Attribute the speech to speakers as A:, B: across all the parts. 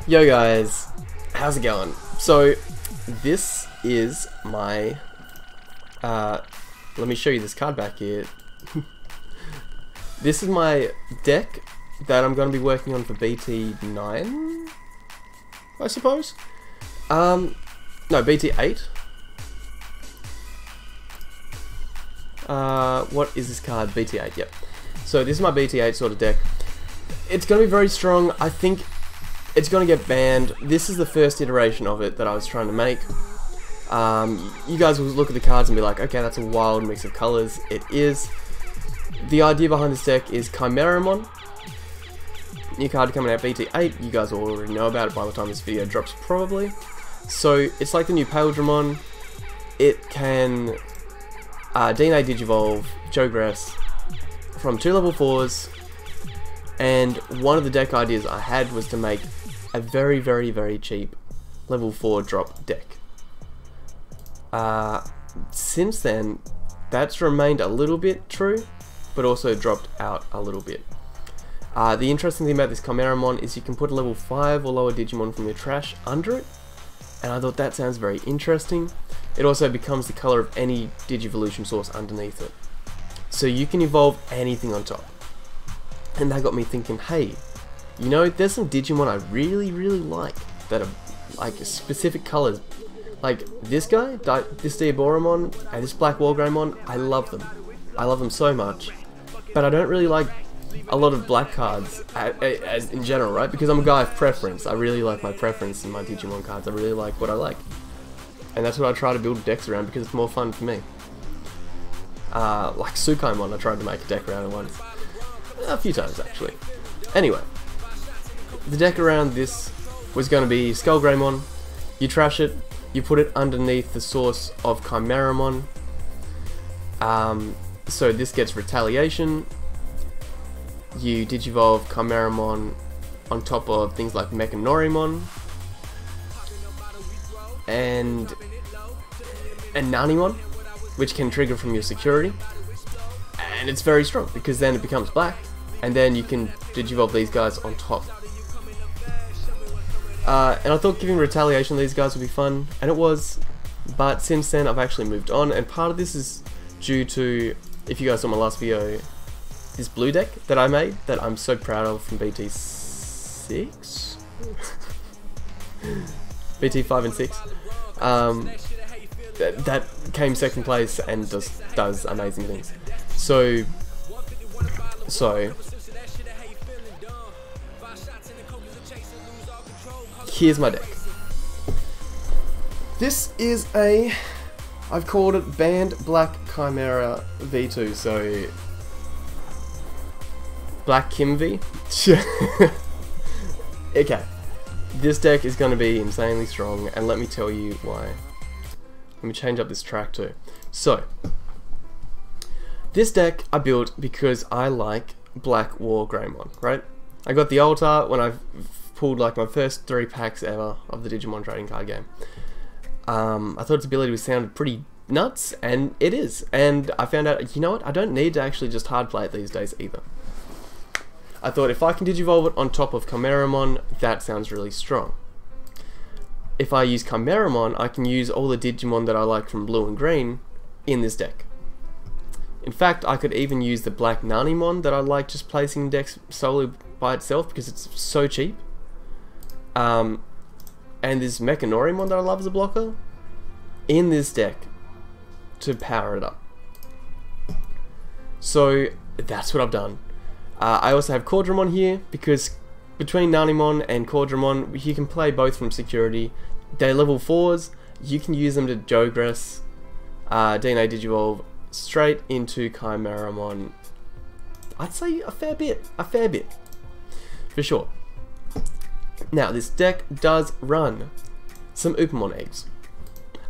A: Yo guys, how's it going? So, this is my, let me show you this card back here. This is my deck that I'm going to be working on for BT9, I suppose? No, BT8. What is this card? BT8, yep. So this is my BT8 sort of deck. It's going to be very strong. I think it's going to get banned. This is the first iteration of it that I was trying to make. You guys will look at the cards and be like, okay, that's a wild mix of colors. It is. The idea behind this deck is Kimeramon. New card coming out BT8. You guys will already know about it by the time this video drops, probably. So it's like the new MetalGreymon. It can DNA Digivolve, Jogress from 2 level 4s. And one of the deck ideas I had was to make a very, very, very cheap level 4 drop deck. Since then, that's remained a little bit true, but also dropped out a little bit. The interesting thing about this Kimeramon is you can put a level 5 or lower Digimon from your trash under it, and I thought that sounds very interesting. It also becomes the color of any Digivolution source underneath it. So you can evolve anything on top. And that got me thinking, hey, you know, there's some Digimon I really, really like that are like specific colors. Like this guy, this Kimeramon, and this BlackWarGreymon, I love them. I love them so much. But I don't really like a lot of black cards as in general, right? Because I'm a guy of preference. I really like my preference in my Digimon cards. I really like what I like. And that's what I try to build decks around because it's more fun for me. Like Sukaimon, I tried to make a deck around it once. A few times actually. Anyway, the deck around this was going to be Skullgreymon. You trash it, you put it underneath the source of Kimeramon. So this gets Retaliation. You Digivolve Kimeramon on top of things like MetalGreymon and Nanimon, which can trigger from your security. And it's very strong because then it becomes black, and then you can Digivolve these guys on top. And I thought giving Retaliation to these guys would be fun, and it was, but since then I've actually moved on, and part of this is due to, if you guys saw my last video, this blue deck that I made, that I'm so proud of from BT6? BT5 and 6. That came second place and does amazing things. So here's my deck. This is I've called it Banned Black Chimera V2, so Black Kim V. Okay, this deck is going to be insanely strong, and let me tell you why. Let me change up this track too. So, this deck I built because I like BlackWarGreymon, right? I got the alt art when I pulled like my first 3 packs ever of the Digimon trading card game. I thought its ability sounded pretty nuts, and it is. And I found out, you know what, I don't need to actually just hard play it these days either. I thought if I can Digivolve it on top of Kimeramon, that sounds really strong. If I use Kimeramon, I can use all the Digimon that I like from blue and green in this deck. In fact, I could even use the black Nanimon that I like just placing in decks solely by itself because it's so cheap. And this MetalGreymon that I love as a blocker in this deck to power it up. So that's what I've done. I also have Quadramon here because between Nanimon and Quadramon, you can play both from security. They're level 4s. You can use them to Jogress, DNA Digivolve straight into Kimeramon. I'd say a fair bit, for sure. Now this deck does run some Upamon eggs.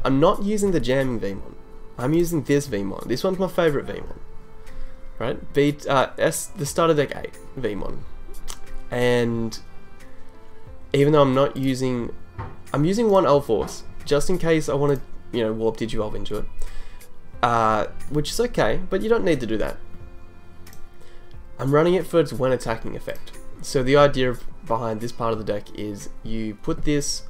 A: I'm not using the jamming Veemon. I'm using this Veemon. This one's my favorite Veemon. Right? The starter deck 8 Veemon. And even though I'm using one L-Force just in case I want to, you know, warp Digivolve into it. Which is okay, but you don't need to do that. I'm running it for its when attacking effect. So the idea behind this part of the deck is you put this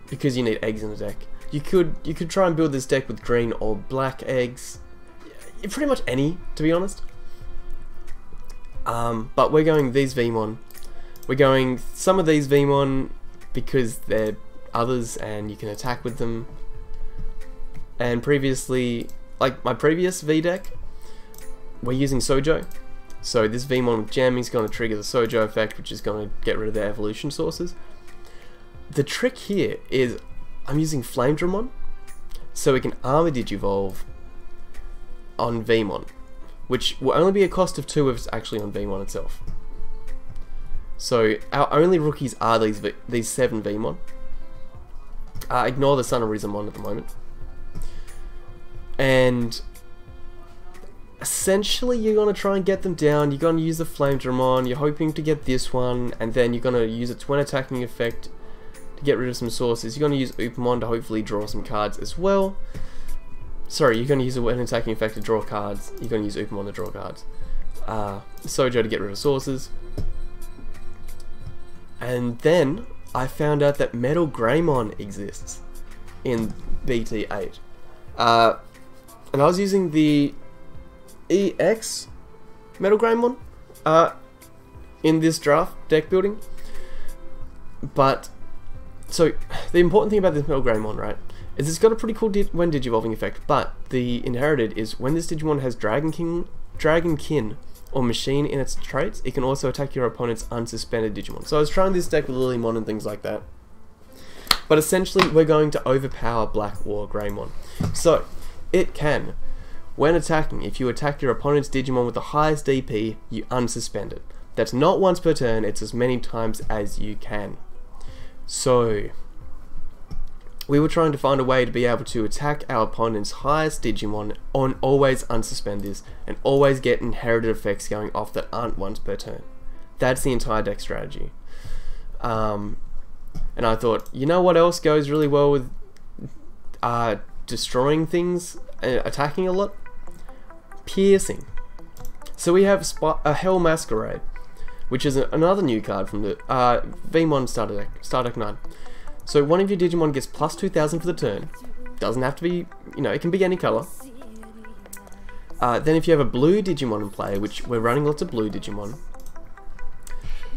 A: because you need eggs in the deck. You could try and build this deck with green or black eggs, pretty much any, to be honest. But we're going these Veemon. We're going some of these Veemon because they're others and you can attack with them. And previously, like my previous V deck, we're using Sojo. So this Veemon with Gem is going to trigger the Sojo effect, which is going to get rid of their evolution sources. The trick here is I'm using Flamedramon, so we can Armor Digivolve on Veemon, which will only be a cost of 2 if it's actually on Veemon itself. So our only rookies are these 7 Veemon. Ignore the Sun Arizamon at the moment. And essentially you're going to try and get them down. You're going to use the Flamedramon, you're hoping to get this one, and then you're going to use its when attacking effect to get rid of some sources. You're going to use Upamon to hopefully draw some cards as well. Sorry, you're going to use a when attacking effect to draw cards. You're going to use Upamon to draw cards. Sojo to get rid of sources. And then I found out that MetalGreymon exists in BT8. And I was using the EX MetalGreymon in this draft deck building. But, so, the important thing about this MetalGreymon, right, is it's got a pretty cool when Digivolving effect, but the inherited is when this Digimon has Dragonkin or Machine in its traits, it can also attack your opponent's unsuspended Digimon. So I was trying this deck with Lilymon and things like that. But essentially, we're going to overpower BlackWarGreymon. So, it can, when attacking, if you attack your opponent's Digimon with the highest DP, you unsuspend it. That's not once per turn, it's as many times as you can. So, we were trying to find a way to be able to attack our opponent's highest Digimon and always unsuspend this, and always get inherited effects going off that aren't once per turn. That's the entire deck strategy. And I thought, you know what else goes really well with destroying things, attacking a lot? Piercing. So we have a Hell Masquerade, which is another new card from the Veemon starter deck 9. So one of your Digimon gets plus 2000 for the turn. Doesn't have to be, you know, it can be any color. Then if you have a blue Digimon in play, which we're running lots of blue Digimon,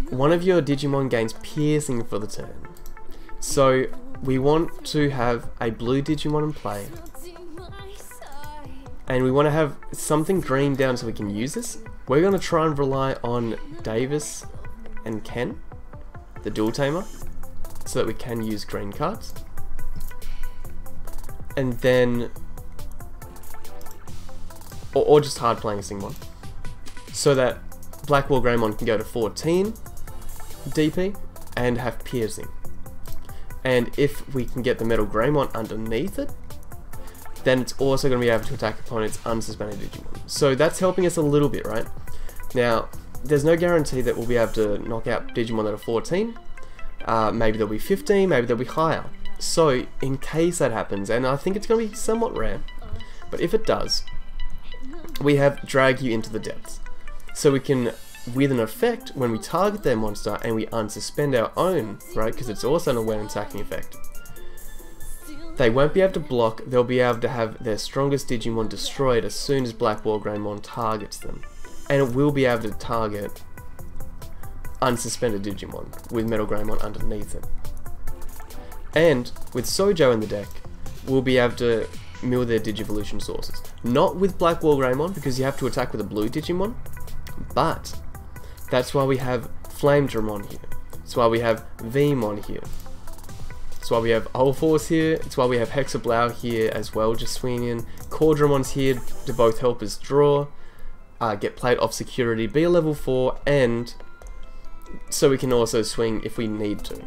A: one of your Digimon gains piercing for the turn. So we want to have a blue Digimon in play. And we want to have something green down so we can use this. We're going to try and rely on Davis and Ken, the dual tamer, so that we can use green cards. And then, or just hard playing a Singmon, so that BlackWarGreymon can go to 14 DP and have piercing. And if we can get the MetalGreymon underneath it, then it's also going to be able to attack opponents' unsuspended Digimon. So that's helping us a little bit, right? Now, there's no guarantee that we'll be able to knock out Digimon that are 14. Maybe they'll be 15, maybe they'll be higher. So, in case that happens, and I think it's going to be somewhat rare, but if it does, we have Drag You into the Depths. So we can, with an effect, when we target their monster and we unsuspend our own, right, because it's also an when attacking effect, they won't be able to block, they'll be able to have their strongest Digimon destroyed as soon as BlackWarGreymon targets them. And it will be able to target unsuspended Digimon with MetalGreymon underneath it. And with Sojo in the deck, we'll be able to mill their Digivolution sources. Not with BlackWarGreymon, because you have to attack with a blue Digimon, but that's why we have Flamedramon here. That's why we have Veemon here. That's why we have Ulforce here. It's why we have Hexablau here as well, just swinging in. Cordramon's here to both help us draw, get Plate of Security, be a level 4, and so we can also swing if we need to.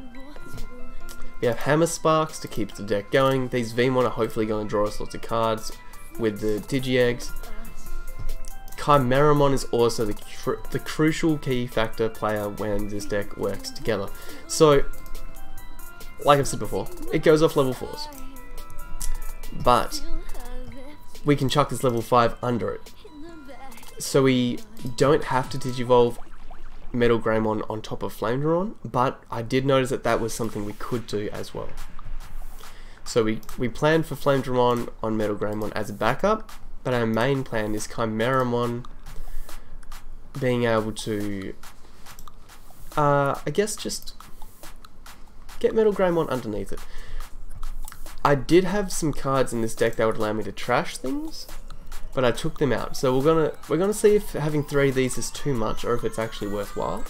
A: We have Hammer Sparks to keep the deck going. These Veemon are hopefully going to draw us lots of cards with the Digi-Eggs. Kimeramon is also the crucial key factor player when this deck works together. So, like I've said before, it goes off level 4s. But we can chuck this level 5 under it. So we don't have to Digivolve MetalGreymon on top of Veemon, but I did notice that that was something we could do as well. So we planned for Veemon on MetalGreymon as a backup, but our main plan is Kimeramon being able to, I guess, just get MetalGreymon underneath it. I did have some cards in this deck that would allow me to trash things, but I took them out. So we're gonna see if having 3 of these is too much or if it's actually worthwhile.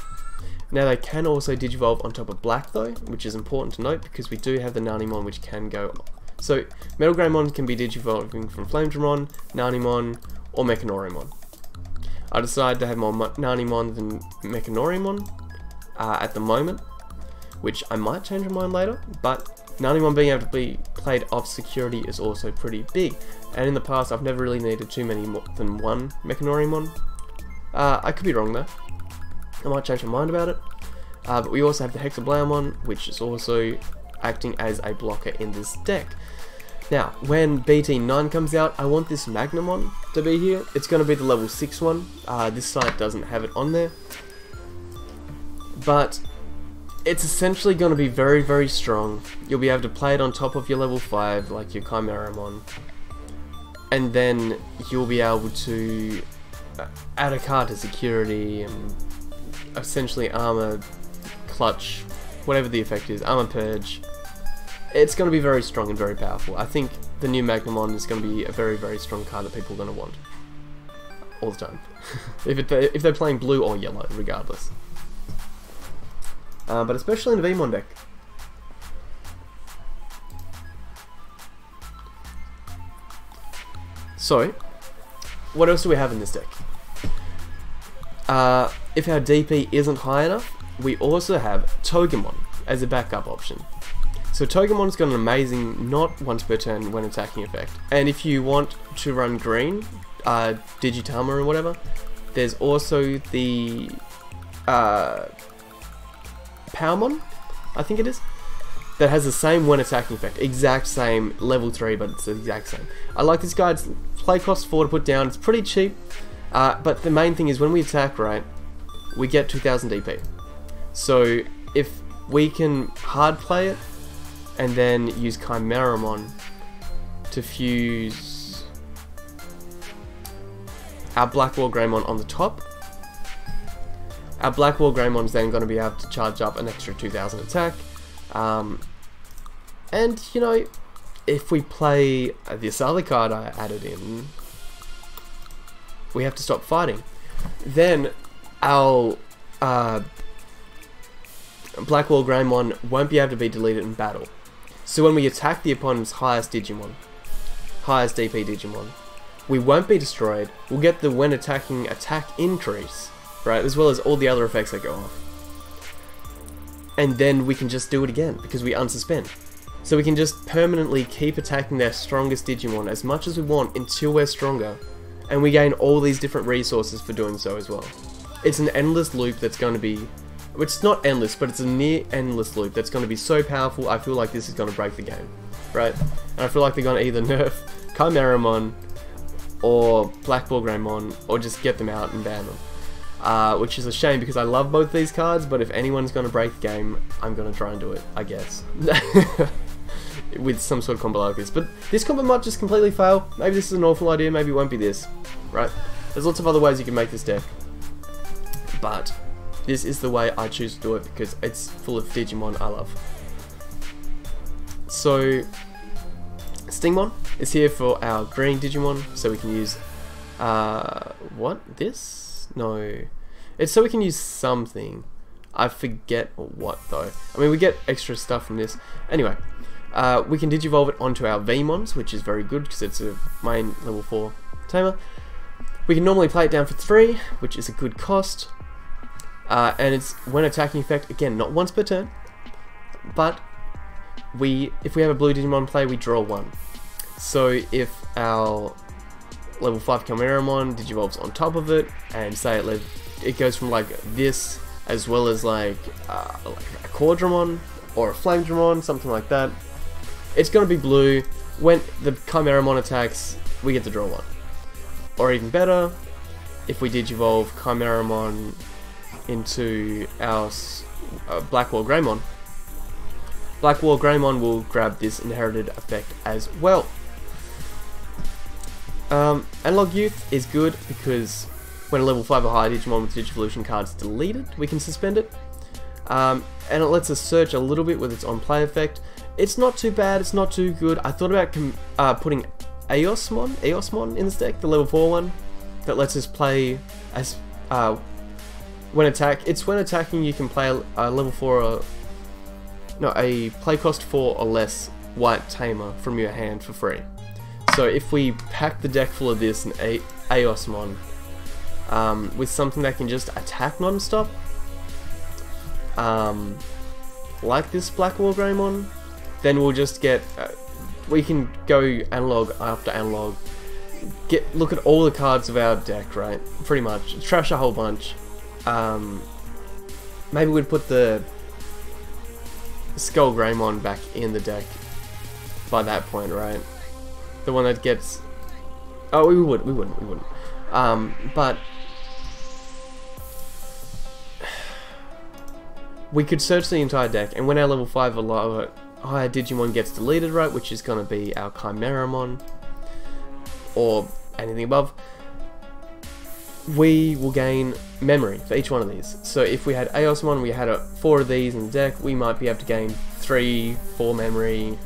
A: Now they can also digivolve on top of black though, which is important to note because we do have the Nanimon which can go. So MetalGreymon can be digivolving from Veemon, Nanimon, or Mechanorimon. I decided to have more Nanimon than Mechanorimon at the moment, which I might change my mind later, but Nanimon being able to be played off security is also pretty big, and in the past I've never really needed too many more than one Mechanorimon. I could be wrong though, I might change my mind about it. But we also have the Hexablaumon, which is also acting as a blocker in this deck. Now, when BT8 comes out, I want this Magnamon to be here. It's going to be the level 6 one. This side doesn't have it on there, but it's essentially going to be very, very strong. You'll be able to play it on top of your level 5, like your Kimeramon, and then you'll be able to add a card to security and essentially armor, clutch, whatever the effect is, armor purge. It's going to be very strong and very powerful. I think the new Magnamon is going to be a very, very strong card that people are going to want all the time, if they're playing blue or yellow, regardless. But especially in the Veemon deck. So, what else do we have in this deck? If our DP isn't high enough, we also have Togemon as a backup option. So Togemon's got an amazing not once per turn when attacking effect. And if you want to run green, Digitama or whatever, there's also the Powermon, I think it is, that has the same when attacking effect, exact same, level 3, but it's the exact same. I like this guy. It's play cost 4 to put down, it's pretty cheap, but the main thing is when we attack, right, we get 2000 DP. So if we can hard play it and then use Kimeramon to fuse our BlackWarGreymon on the top, our BlackWarGreymon is then going to be able to charge up an extra 2000 attack. And, you know, if we play this other card I added in, we have to stop fighting. Then our BlackWarGreymon won't be able to be deleted in battle. So when we attack the opponent's highest Digimon, highest DP Digimon, we won't be destroyed. We'll get the when attacking attack increase, right, as well as all the other effects that go off. And then we can just do it again because we unsuspend. So we can just permanently keep attacking their strongest Digimon as much as we want until we're stronger, and we gain all these different resources for doing so as well. It's an endless loop that's going to be, it's not endless, but it's a near endless loop that's going to be so powerful. I feel like this is going to break the game, right? And I feel like they're going to either nerf Kimeramon or BlackWarGreymon, or just get them out and ban them. Which is a shame because I love both these cards, but if anyone's going to break the game, I'm going to try and do it, I guess. With some sort of combo like this. But this combo might just completely fail. Maybe this is an awful idea, maybe it won't be this, right? There's lots of other ways you can make this deck, but this is the way I choose to do it because it's full of Digimon I love. So, Stingmon is here for our green Digimon, so we can use, what? This? No. It's so we can use something. I forget what though. I mean, we get extra stuff from this. Anyway, we can digivolve it onto our Veemons, which is very good because it's a main level 4 tamer. We can normally play it down for 3, which is a good cost. And it's when attacking effect, again, not once per turn, but if we have a blue Digimon play, we draw 1. So if our level 5 Kimeramon digivolves on top of it, and say it goes from like this, as well as like a Quadramon or a Flamedramon, something like that, it's going to be blue. When the Kimeramon attacks, we get to draw 1. Or even better, if we digivolve Kimeramon into our BlackWarGreymon, BlackWarGreymon will grab this inherited effect as well. Analog Youth is good because when a level 5 or higher Digimon with Digivolution cards is deleted, we can suspend it. And it lets us search a little bit with its on-play effect. It's not too bad, it's not too good. I thought about putting Eosmon in this deck, the level 4 one, that lets us play as when attacking you can play a level 4 or a play cost 4 or less white tamer from your hand for free. So if we pack the deck full of this and Eosmon with something that can just attack non-stop, like this BlackWarGreymon, then we'll just get we can go analog after analog, look at all the cards of our deck, right? Pretty much trash a whole bunch. Maybe we'd put the SkullGreymon back in the deck by that point, right? The one that gets... Oh, we wouldn't. But we could search the entire deck, and when our level 5 or lower higher Digimon gets deleted, right, which is going to be our Kimeramon or anything above, we will gain memory for each one of these. So if we had Eosmon, we had 4 of these in the deck, we might be able to gain 3-4 memory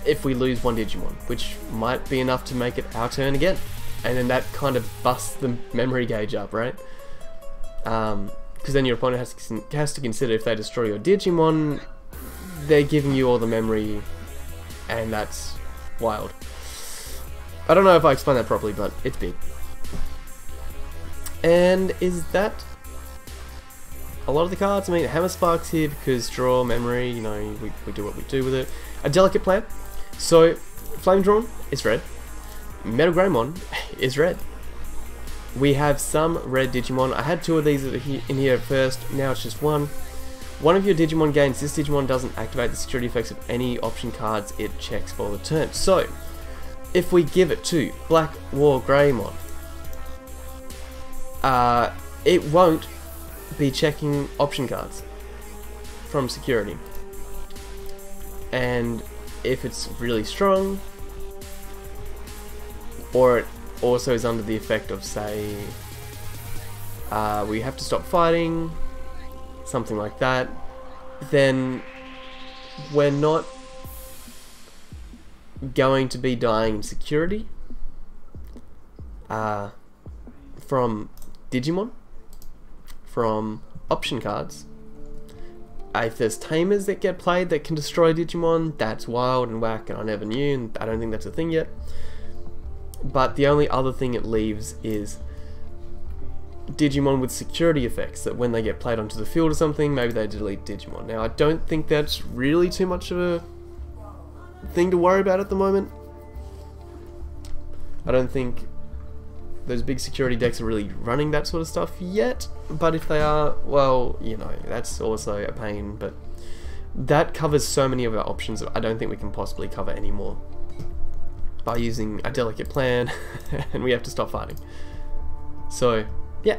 A: if we lose one Digimon, which might be enough to make it our turn again. And then that kind of busts the memory gauge up, right? Because then your opponent has to consider if they destroy your Digimon, they're giving you all the memory, and that's wild. I don't know if I explained that properly, but it's big. And is that a lot of the cards? I mean, Hammer Spark's here because draw, memory, you know, we do what we do with it. A Delicate Plan. So, Flame Drawn is red. MetalGreymon is red. We have some red Digimon. I had 2 of these in here at first, now it's just 1. One of your Digimon gains, this Digimon doesn't activate the security effects of any option cards it checks for the turn. So, if we give it to BlackWarGreymon, it won't be checking option cards from security. And if it's really strong, or it also is under the effect of, say, we have to stop fighting, something like that, then we're not going to be dying in security from Digimon, from option cards. If there's tamers that get played that can destroy Digimon, that's wild and whack, and I never knew, and I don't think that's a thing yet. But the only other thing it leaves is Digimon with security effects, that when they get played onto the field or something, maybe they delete Digimon. Now, I don't think that's really too much of a thing to worry about at the moment. I don't think those big security decks are really running that sort of stuff yet, but if they are, well, you know, that's also a pain, but that covers so many of our options that I don't think we can possibly cover anymore by using a Delicate Plan, and we have to stop fighting. So, yeah.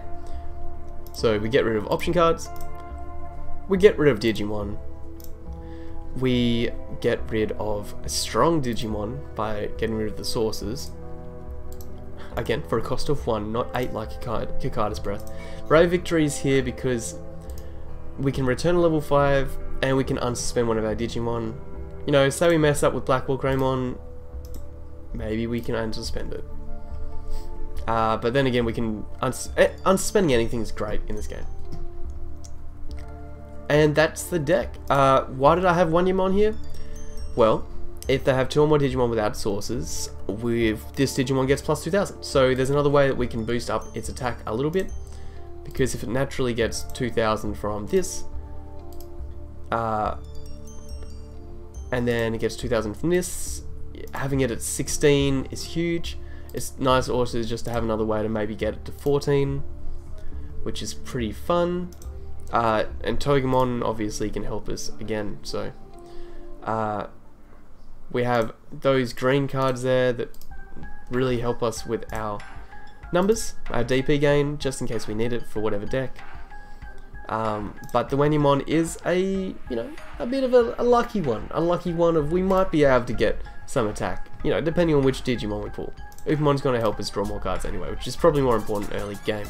A: So we get rid of option cards, we get rid of Digimon, we get rid of a strong Digimon by getting rid of the sources. Again, for a cost of 1, not 8 like Kikaida's Breath. Brave Victory is here because we can return a level 5 and we can unsuspend one of our Digimon. You know, say we mess up with BlackWarGreymon, maybe we can unsuspend it. But then again, we can unsuspending anything is great in this game. And that's the deck. Why did I have one Digimon here? Well, if they have 2 or more Digimon without sources, with this Digimon gets plus 2000. So there's another way that we can boost up its attack a little bit, because if it naturally gets 2000 from this, and then it gets 2000 from this, having it at 16 is huge. It's nice also just to have another way to maybe get it to 14, which is pretty fun. And Togemon obviously can help us again, so we have those green cards there that really help us with our numbers, our DP gain, just in case we need it for whatever deck. But the Veemon is a bit of a lucky one. A lucky one of we might be able to get some attack, depending on which Digimon we pull. Upamon's going to help us draw more cards anyway, which is probably more important early game.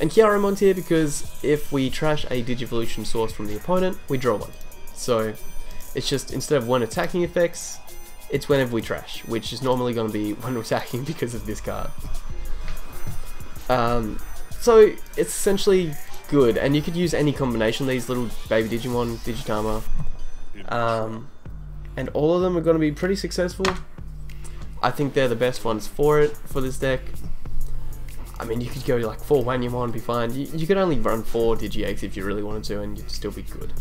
A: And Kimeramon here because if we trash a Digivolution source from the opponent, we draw one. So it's just, instead of when attacking effects, it's whenever we trash, which is normally going to be when attacking because of this card. So it's essentially good, and you could use any combination of these little baby Digimon, Digitama, and all of them are going to be pretty successful. I think they're the best ones for this deck. I mean, you could go like 4 Veemon and be fine. You could only run 4 Digi-Eggs if you really wanted to, and you'd still be good.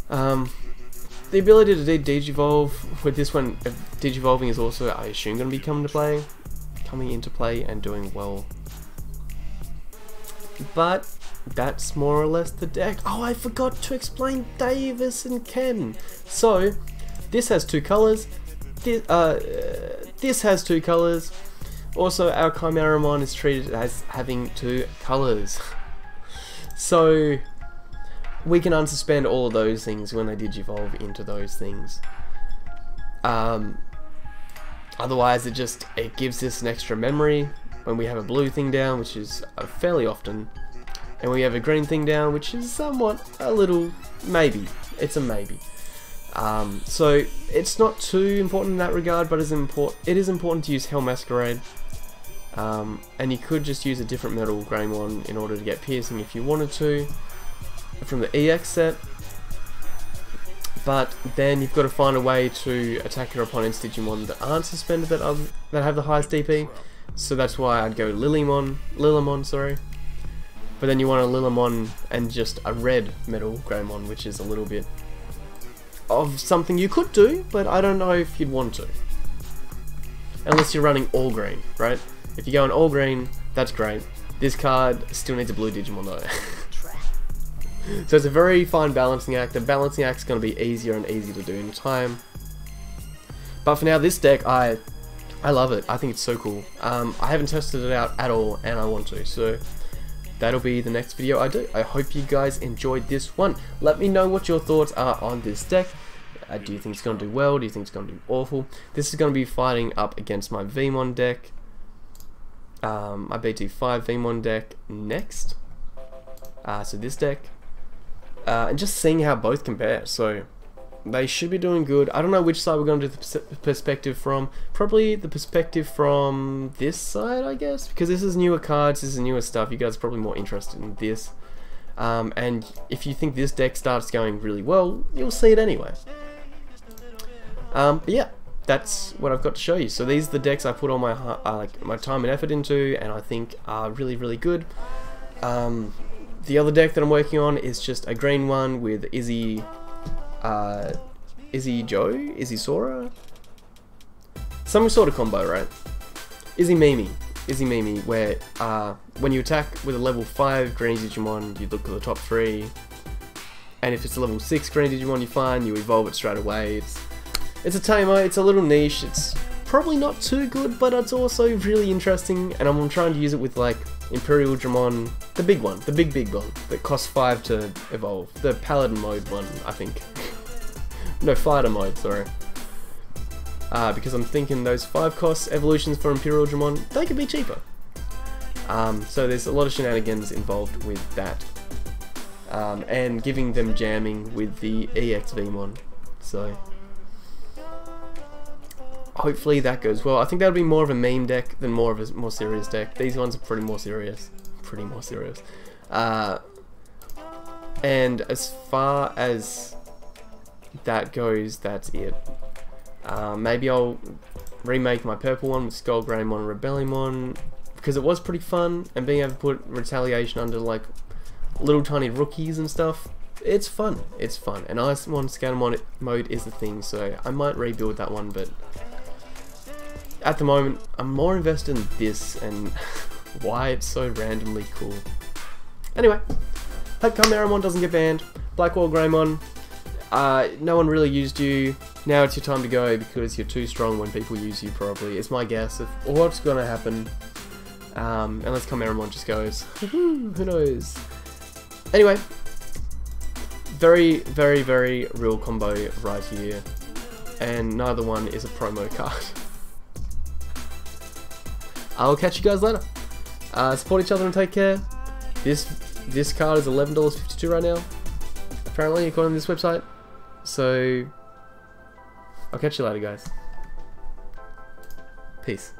A: The ability to Digivolve with this one, Digivolving is also, I assume, going to be coming into play and doing well. But that's more or less the deck. Oh, I forgot to explain Davis and Ken. So this has 2 colors. This has 2 colors. Also, our Kimeramon is treated as having 2 colors. So we can unsuspend all of those things when they Digivolve into those things. Otherwise, it gives us an extra memory when we have a blue thing down, which is fairly often, and we have a green thing down, which is somewhat a little maybe. It's a maybe. So it's not too important in that regard, but it is important to use Hell Masquerade. And you could just use a different MetalGreymon in order to get piercing if you wanted to from the EX set, but then you've got to find a way to attack your opponent's Digimon that aren't suspended, that have the highest DP. So that's why I'd go Lilimon, sorry. But then you want a Lilimon and just a red MetalGreymon, which is a little bit of something you could do, but I don't know if you'd want to. Unless you're running all green, right? If you go in all green, that's great. This card still needs a blue Digimon though. So it's a very fine balancing act. The balancing act is going to be easier and easier to do in time. But for now, this deck, I love it. I think it's so cool. I haven't tested it out at all, and I want to. So that'll be the next video I do. I hope you guys enjoyed this one. Let me know what your thoughts are on this deck. Do you think it's going to do well? Do you think it's going to do awful? This is going to be fighting up against my Veemon deck. My BT8 Veemon deck next. So this deck. And just seeing how both compare. So they should be doing good. I don't know which side we're going to do the perspective from. Probably the perspective from this side, I guess. Because this is newer cards, this is newer stuff. You guys are probably more interested in this. And if you think this deck starts going really well, you'll see it anyway. But yeah, that's what I've got to show you. So these are the decks I put all my time and effort into, and I think are really, really good. The other deck that I'm working on is just a green one with Izzy Sora? Some sort of combo, right? Izzy Mimi, where when you attack with a level 5 green Digimon, you look at the top 3, and if it's a level 6 green Digimon you find, you evolve it straight away. It's a tamer, it's a little niche, it's probably not too good, but it's also really interesting, and I'm trying to use it with like Imperial Dramon, the big one, the big one, that costs 5 to evolve. The Paladin mode one, I think. No, Fighter mode, sorry. Because I'm thinking those 5 cost evolutions for Imperial Dramon, they could be cheaper. So there's a lot of shenanigans involved with that. And giving them jamming with the EX Veemon. So hopefully that goes well. I think that'll be more of a meme deck than more of a more serious deck. These ones are pretty more serious. And as far as that goes, that's it. Maybe I'll remake my purple one with SkullGreymon and Rebellionmon, because it was pretty fun, and being able to put Retaliation under like little tiny rookies and stuff, it's fun. And Icemon Scattermon mode is the thing, so I might rebuild that one, but at the moment I'm more invested in this and why it's so randomly cool. Anyway, hope Kimeramon doesn't get banned. BlackWarGreymon, no one really used you. Now it's your time to go because you're too strong when people use you, probably. It's my guess of what's going to happen. Unless Kimeramon just goes, who knows. Anyway, very, very, very real combo right here. And neither one is a promo card. I'll catch you guys later. Support each other and take care. This card is $11.52 right now, apparently, according to this website. So, I'll catch you later, guys. Peace.